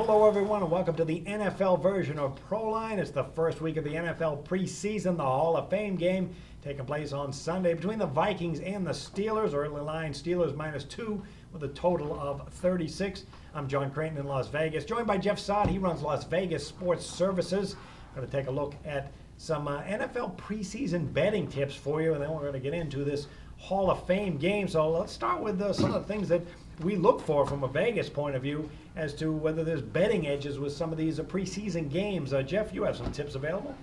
hello everyone, and welcome to the NFL version of Proline. It's the first week of the NFL preseason, the Hall of Fame game taking place on Sunday between the Vikings and the Steelers. Early line, Steelers -2 with a total of 36. I'm John Creighton in Las Vegas, joined by Jeff Saad. He runs Las Vegas Sports Services. Going to take a look at some NFL preseason betting tips for you, and then we're going to get into this Hall of Fame game. So let's start with some of the things that we look for from a Vegas point of view as to whether there's betting edges with some of these preseason games. Jeff, you have some tips available?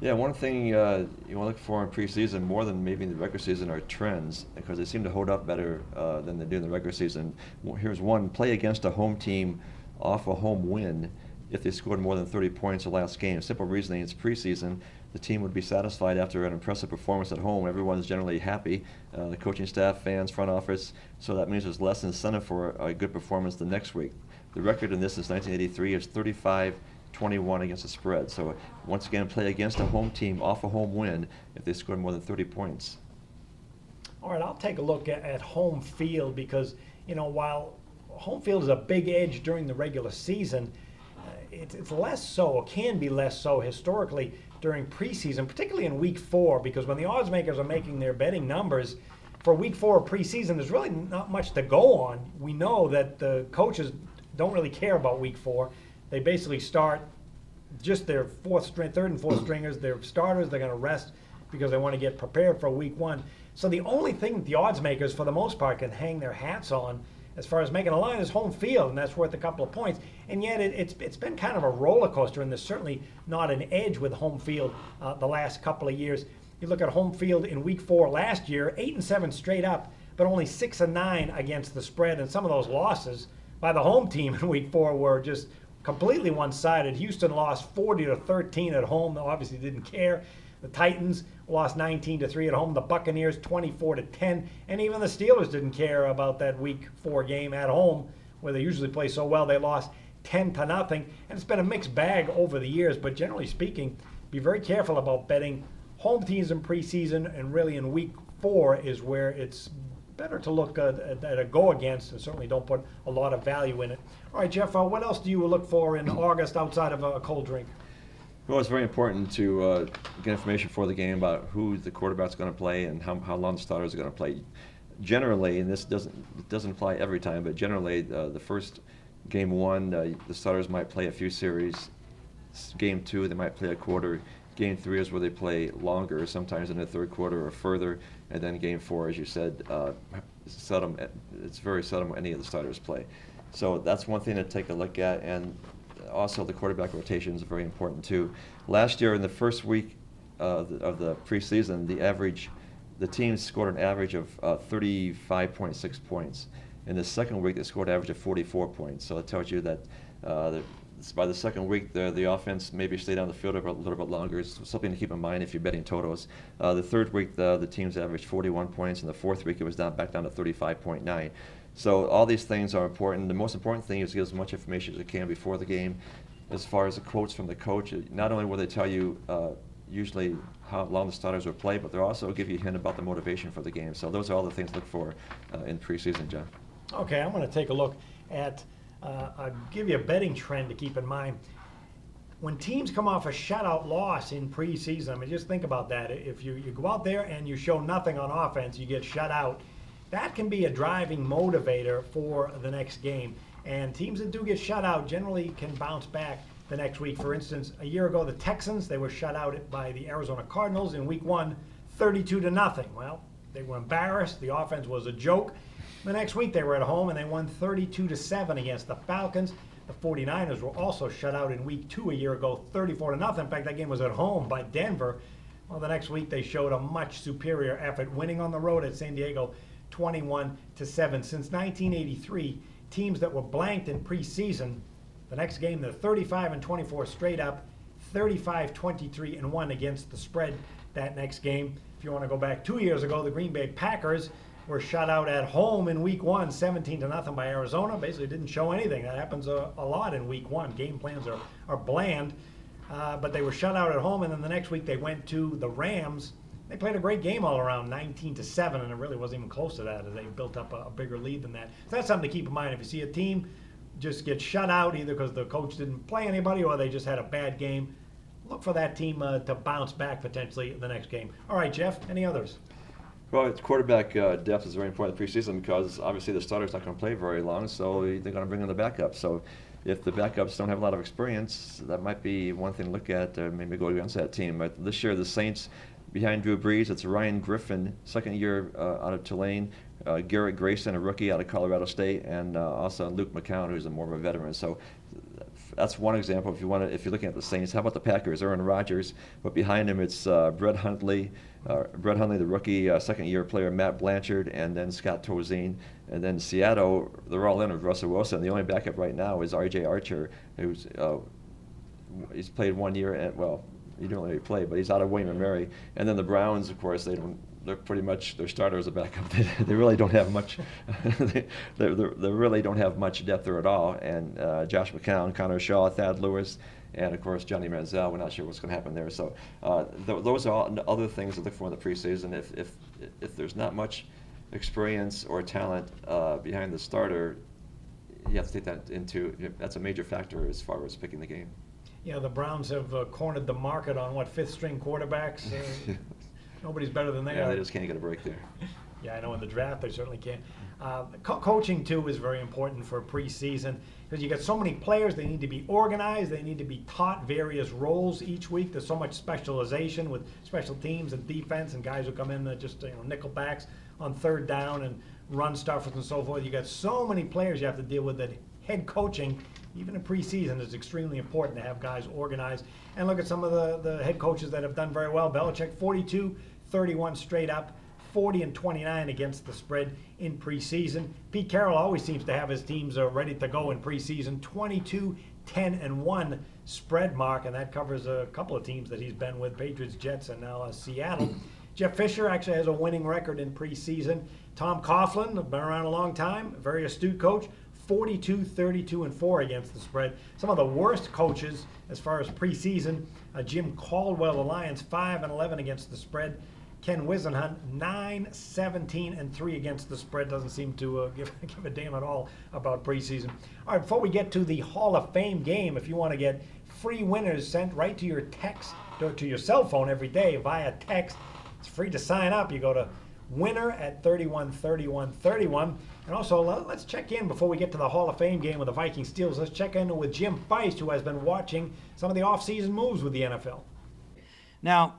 Yeah, one thing you want to look for in preseason more than maybe in the regular season are trends, because they seem to hold up better than they do in the regular season. Here's one: play against a home team off a home win if they scored more than 30 points the last game. Simple reasoning: it's preseason. The team would be satisfied after an impressive performance at home. Everyone's generally happy, the coaching staff, fans, front office, so that means there's less incentive for a good performance the next week. The record in this since 1983 is 35-21 against the spread. So once again, play against a home team off a home win if they scored more than 30 points. All right, I'll take a look at home field because, you know, while home field is a big edge during the regular season, it's less so, or can be less so historically during preseason, particularly in week 4, because when the odds makers are making their betting numbers for week 4 of preseason, there's really not much to go on. We know that the coaches don't really care about week 4. They basically start just their third and fourth stringers, their starters. They're going to rest because they want to get prepared for week 1. So the only thing that the odds makers, for the most part, can hang their hats on as far as making a line is home field, and that's worth a couple of points. And yet it's been kind of a roller coaster, and there's certainly not an edge with home field the last couple of years. You look at home field in week 4 last year, 8-7 straight up, but only 6-9 against the spread, and some of those losses by the home team in week 4 were just completely one-sided. Houston lost 40-13 at home. They obviously didn't care. The Titans lost 19-3 at home. The Buccaneers 24-10, and even the Steelers didn't care about that week 4 game at home, where they usually play so well. They lost 10-0, and it's been a mixed bag over the years. But generally speaking, be very careful about betting home teams in preseason, and really in week 4 is where it's better to look at a go against, and certainly don't put a lot of value in it. All right, Jeff, what else do you look for in August outside of a cold drink? Well, it's very important to get information for the game about who the quarterback's going to play and how long the starters are going to play. Generally, and this doesn't apply every time, but generally the first game 1, the starters might play a few series. Game 2, they might play a quarter. Game 3 is where they play longer, sometimes in the third quarter or further. And then game 4, as you said, it's very seldom any of the starters play. So that's one thing to take a look at. And also the quarterback rotations are very important too. Last year in the first week of the preseason, the teams scored an average of 35.6 points. In the second week, they scored an average of 44 points. So it tells you that by the second week, the offense maybe stayed on the field a little bit longer. It's something to keep in mind if you're betting totals. The third week, the teams averaged 41 points. In the fourth week, it was back down to 35.9. So all these things are important. The most important thing is to get as much information as you can before the game. As far as the quotes from the coach, not only will they tell you usually how long the starters will play, but they'll also give you a hint about the motivation for the game. So those are all the things to look for in preseason, John. Okay, I'm going to take a look at, I'll give you a betting trend to keep in mind. When teams come off a shutout loss in preseason, I mean, just think about that. If you go out there and you show nothing on offense, you get shut out. That can be a driving motivator for the next game. And teams that do get shut out generally can bounce back the next week. For instance, a year ago, the Texans, they were shut out by the Arizona Cardinals in week 1, 32-0. Well, they were embarrassed. The offense was a joke. The next week, they were at home and they won 32-7 against the Falcons. The 49ers were also shut out in week 2 a year ago, 34-0. In fact, that game was at home by Denver. Well, the next week, they showed a much superior effort, winning on the road at San Diego 21-7. Since 1983, teams that were blanked in preseason, the next game they're 35-24 straight up, 35-23-1 against the spread that next game. If you want to go back 2 years ago, the Green Bay Packers were shut out at home in week 1, 17-0 by Arizona. Basically didn't show anything. That happens a lot in week 1. Game plans are bland, but they were shut out at home, and then the next week they went to the Rams. They played a great game all around, 19-7, and it really wasn't even close to that as they built up a bigger lead than that. So that's something to keep in mind. If you see a team just get shut out either because the coach didn't play anybody or they just had a bad game. Look for that team to bounce back potentially in the next game. All right, Jeff, any others? Well, quarterback depth is very important in the preseason because obviously the starter's not going to play very long, so they're going to bring in the backup. So if the backups don't have a lot of experience, that might be one thing to look at, maybe go against that team. But this year, the Saints, behind Drew Brees, it's Ryan Griffin, second year out of Tulane, Garrett Grayson, a rookie out of Colorado State, and also Luke McCown, who's more of a veteran. So that's one example. If you're looking at the Saints, how about the Packers? Aaron Rodgers, but behind him it's Brett Hundley, the rookie, second-year player, Matt Blanchard, and then Scott Tozine. And then Seattle, they're all in with Russell Wilson. The only backup right now is R.J. Archer, who's he's played 1 year at, well, he didn't really play, but he's out of William & Mary. And then the Browns, of course, they're pretty much their starter is a backup. They really don't have much. they really don't have much depth there at all. And Josh McCown, Connor Shaw, Thad Lewis, and of course Johnny Manziel. We're not sure what's going to happen there. So those are all other things to look for in the preseason. If there's not much experience or talent behind the starter, you have to take that into. That's a major factor as far as picking the game. Yeah, the Browns have cornered the market on fifth-string quarterbacks. Nobody's better than they are. Yeah, they just can't get a break there. Yeah, I know in the draft they certainly can't. Coaching, too, is very important for preseason because you got so many players. They need to be organized. They need to be taught various roles each week. There's so much specialization with special teams and defense and guys who come in just nickel backs on third down and run stuffers and so forth. You got so many players you have to deal with that head coaching, even in preseason, is extremely important to have guys organized. And look at some of the head coaches that have done very well. Belichick, 42-31 straight up, 40-29 against the spread in preseason. Pete Carroll always seems to have his teams ready to go in preseason. 22-10-1 spread mark, and that covers a couple of teams that he's been with, Patriots, Jets, and now Seattle. Jeff Fisher actually has a winning record in preseason. Tom Coughlin, been around a long time, very astute coach, 42-32-4 against the spread. Some of the worst coaches as far as preseason, Jim Caldwell, the Lions, 5-11 against the spread. Ken Wisenhunt, 9-17-3 against the spread. Doesn't seem to give a damn at all about preseason. All right, before we get to the Hall of Fame game, if you want to get free winners sent right to your text, to your cell phone every day via text, it's free to sign up. You go to winner@313131. And also, let's check in before we get to the Hall of Fame game with the Vikings Steelers. Let's check in with Jim Feist, who has been watching some of the offseason moves with the NFL. Now,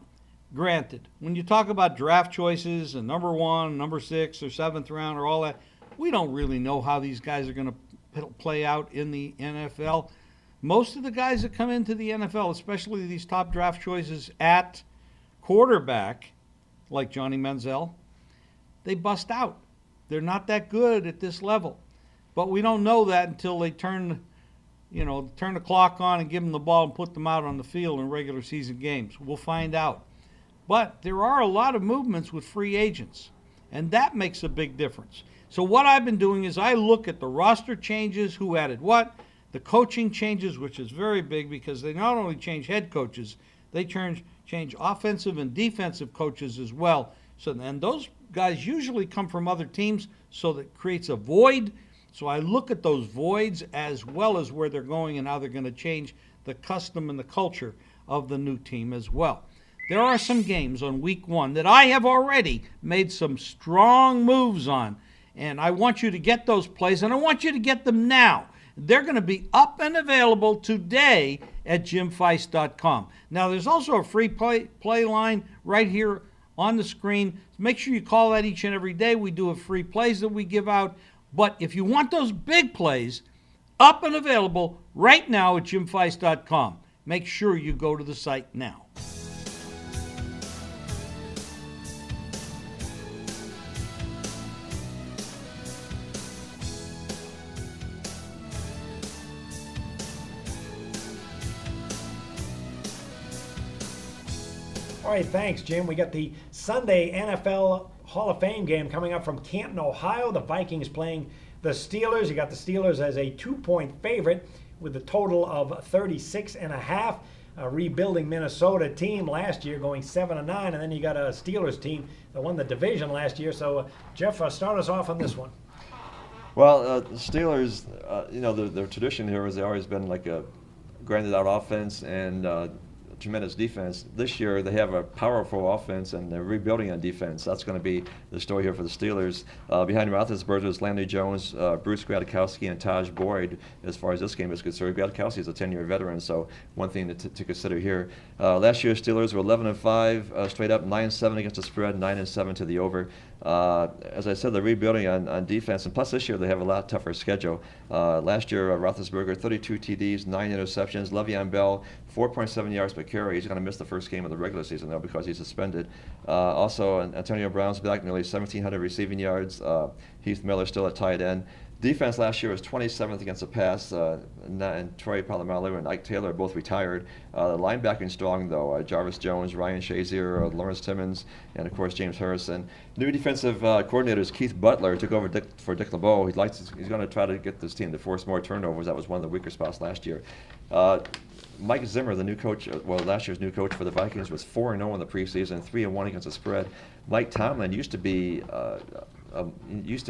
granted, when you talk about draft choices and number 1, number 6, or 7th round or all that, we don't really know how these guys are going to play out in the NFL. Most of the guys that come into the NFL, especially these top draft choices at quarterback, like Johnny Manziel, they bust out. They're not that good at this level. But we don't know that until they turn the clock on and give them the ball and put them out on the field in regular season games. We'll find out. But there are a lot of movements with free agents, and that makes a big difference. So what I've been doing is I look at the roster changes, who added what, the coaching changes, which is very big because they not only change head coaches, they change offensive and defensive coaches as well. So, and those guys usually come from other teams, so that creates a void. So I look at those voids as well as where they're going and how they're going to change the custom and the culture of the new team as well. There are some games on week 1 that I have already made some strong moves on, and I want you to get those plays, and I want you to get them now. They're going to be up and available today at jimfeist.com. Now, there's also a free play line right here on the screen. Make sure you call that each and every day. We do have free plays that we give out. But if you want those big plays up and available right now at jimfeist.com, make sure you go to the site now. All right, thanks, Jim. We got the Sunday NFL Hall of Fame game coming up from Canton, Ohio. The Vikings playing the Steelers. You got the Steelers as a 2-point favorite with a total of 36.5. A rebuilding Minnesota team last year going 7-9, and then you got a Steelers team that won the division last year. So, Jeff, start us off on this one. Well, the Steelers, their tradition here has always been like a grinded out offense and tremendous defense. This year they have a powerful offense and they're rebuilding on defense. That's going to be the story here for the Steelers. Behind Roethlisberger is Landry Jones, Bruce Gradkowski, and Taj Boyd. As far as this game is concerned, Gradkowski is a 10-year veteran, so one thing to consider here. Last year Steelers were 11-5 straight up, 9-7 against the spread, 9-7 to the over. As I said, they're rebuilding on defense, and plus this year they have a lot tougher schedule. Last year, Roethlisberger, 32 TDs, 9 interceptions. Le'Veon Bell, 4.7 yards per carry. He's going to miss the first game of the regular season, though, because he's suspended. Also, Antonio Brown's back, nearly 1,700 receiving yards. Heath Miller still at tight end. Defense last year was 27th against the pass, and Troy Polamalu and Ike Taylor both retired. Linebacking strong, though. Jarvis Jones, Ryan Shazier, Lawrence Timmons, and, of course, James Harrison. New defensive coordinators, Keith Butler, took over for Dick LeBeau. He's going to try to get this team to force more turnovers. That was one of the weaker spots last year. Mike Zimmer, the new coach, last year's new coach for the Vikings, was 4-0 in the preseason, 3-1 against the spread. Mike Tomlin used to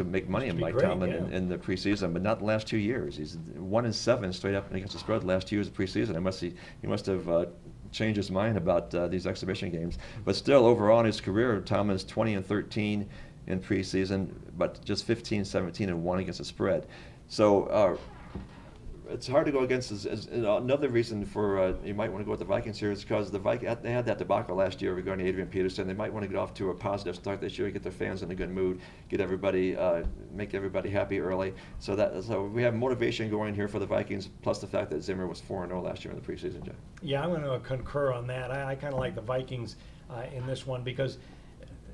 make money in Mike Tomlin in the preseason, but not the last 2 years. He's 1-7 straight up against the spread the last 2 years of preseason. He must have changed his mind about these exhibition games. But still, overall in his career, Tomlin's 20-13 in preseason, but just 15-17-1 against the spread. So it's hard to go against another reason for you might want to go with the Vikings here is because they had that debacle last year regarding Adrian Peterson. They might want to get off to a positive start this year, get their fans in a good mood, get everybody, make everybody happy early. So we have motivation going here for the Vikings, plus the fact that Zimmer was 4-0 last year in the preseason, Jeff. Yeah, I'm going to concur on that. I kind of like the Vikings in this one because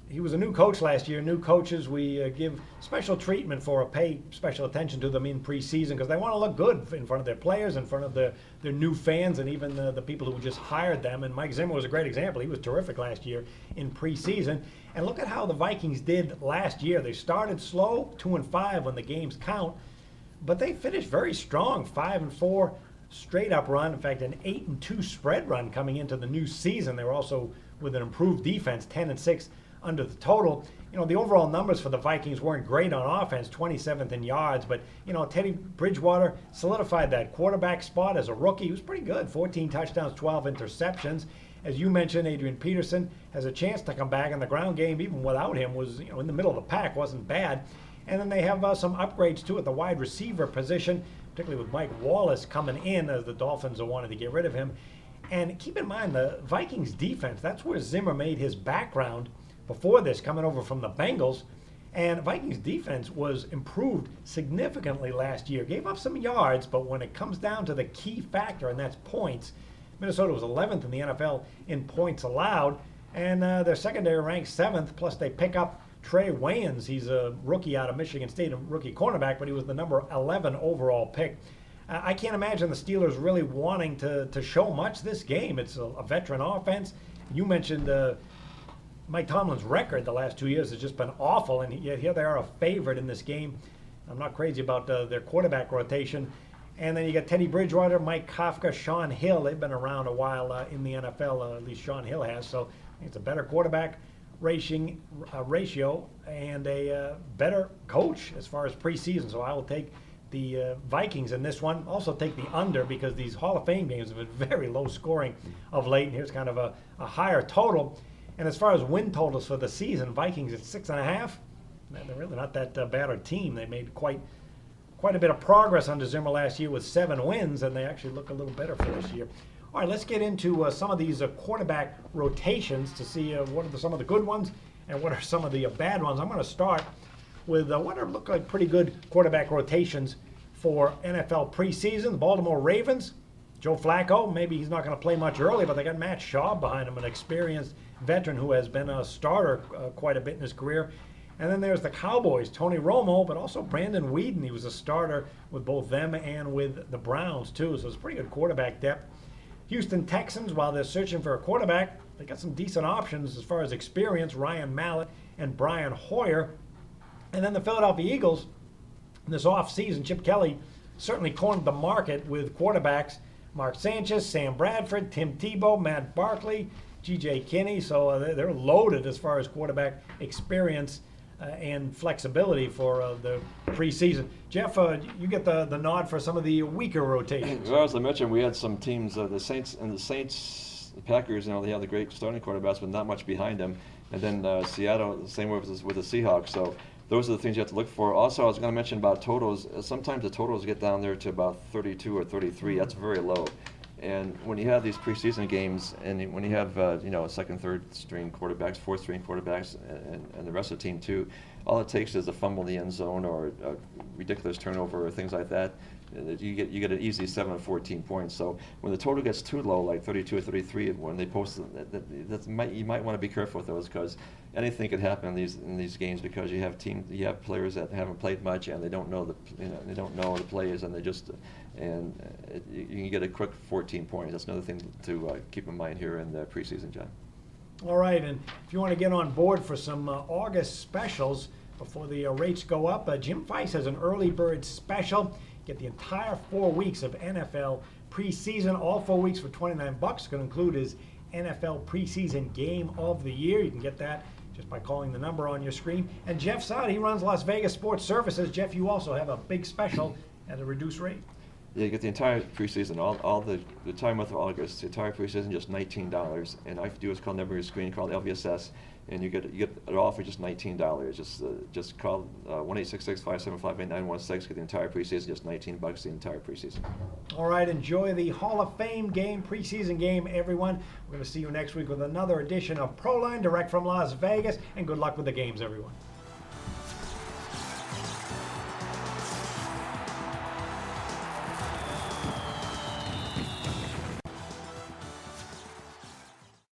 he was a new coach last year. New coaches, we give special treatment pay special attention to them in preseason because they want to look good in front of their players, in front of their new fans, and even the people who just hired them. And Mike Zimmer was a great example. He was terrific last year in preseason. And look at how the Vikings did last year. They started slow, 2-5 when the games count, but they finished very strong, 5-4 straight up run. In fact, an 8-2 spread run coming into the new season. They were also with an improved defense, 10-6 under the total. The overall numbers for the Vikings weren't great on offense, 27th in yards, but, Teddy Bridgewater solidified that quarterback spot as a rookie. He was pretty good, 14 touchdowns, 12 interceptions. As you mentioned, Adrian Peterson has a chance to come back, and the ground game, even without him, was, in the middle of the pack, wasn't bad. And then they have some upgrades, too, at the wide receiver position, particularly with Mike Wallace coming in as the Dolphins wanted to get rid of him. And keep in mind, the Vikings defense, that's where Zimmer made his background before this, coming over from the Bengals. And Vikings defense was improved significantly last year. Gave up some yards, but when it comes down to the key factor, and that's points, Minnesota was 11th in the NFL in points allowed, and their secondary ranks 7th, plus they pick up Trey Wayans. He's a rookie out of Michigan State, a rookie cornerback, but he was the number 11 overall pick. I can't imagine the Steelers really wanting to show much this game. It's a veteran offense. You mentioned Mike Tomlin's record the last 2 years has just been awful, and yet here they are a favorite in this game. I'm not crazy about their quarterback rotation. And then you got Teddy Bridgewater, Mike Kafka, Sean Hill. They've been around a while in the NFL, at least Sean Hill has. So it's a better quarterback ratio and a better coach as far as preseason. So I will take the Vikings in this one. Also take the under because these Hall of Fame games have been very low scoring of late. And here's kind of a higher total. And as far as win totals for the season, Vikings at 6.5. They're really not that bad a team. They made quite a bit of progress under Zimmer last year with 7 wins, and they actually look a little better for this year. All right, let's get into some of these quarterback rotations to see what are some of the good ones and what are some of the bad ones. I'm going to start with what look like pretty good quarterback rotations for NFL preseason. The Baltimore Ravens, Joe Flacco, maybe he's not going to play much early, but they got Matt Schaub behind him, an experienced veteran who has been a starter quite a bit in his career. And then there's the Cowboys, Tony Romo, but also Brandon Weeden. He was a starter with both them and with the Browns, too. So it's pretty good quarterback depth. Houston Texans, while they're searching for a quarterback, they got some decent options as far as experience, Ryan Mallett and Brian Hoyer. And then the Philadelphia Eagles, in this offseason, Chip Kelly certainly cornered the market with quarterbacks. Mark Sanchez, Sam Bradford, Tim Tebow, Matt Barkley, G.J. Kinney. So they're loaded as far as quarterback experience and flexibility for the preseason. Jeff, you get the nod for some of the weaker rotations. Well, as I mentioned, we had some teams, the Saints, the Packers, they have the great starting quarterbacks, but not much behind them. And then Seattle, the same way with the Seahawks. So those are the things you have to look for. Also, I was going to mention about totals. Sometimes the totals get down there to about 32 or 33. That's very low. And when you have these preseason games, and when you have second, third string quarterbacks, fourth string quarterbacks, and the rest of the team too, all it takes is a fumble in the end zone or a ridiculous turnover or things like that. You get an easy 7 or 14 points. So when the total gets too low, like 32 or 33, when they post you might want to be careful with those, because anything could happen in these games, because you have players that haven't played much and they don't know the plays, and you can get a quick 14 points. That's another thing to keep in mind here in the preseason, John. All right, and if you want to get on board for some August specials before the rates go up, Jim Feist has an early bird special. Get the entire 4 weeks of NFL preseason, all 4 weeks for $29. It's going to include his NFL preseason game of the year. You can get that just by calling the number on your screen. And Jeff Saad, he runs Las Vegas Sports Services. Jeff, you also have a big special at a reduced rate. Yeah, you get the entire preseason, all the entire month of August, the entire preseason, just $19. And all you have to do is call the number on your screen called LVSS, and you get it all for just $19. Just call 1-866-575-8916. Get the entire preseason, just $19 the entire preseason. All right, enjoy the Hall of Fame game, preseason game, everyone. We're going to see you next week with another edition of Proline, direct from Las Vegas, and good luck with the games, everyone.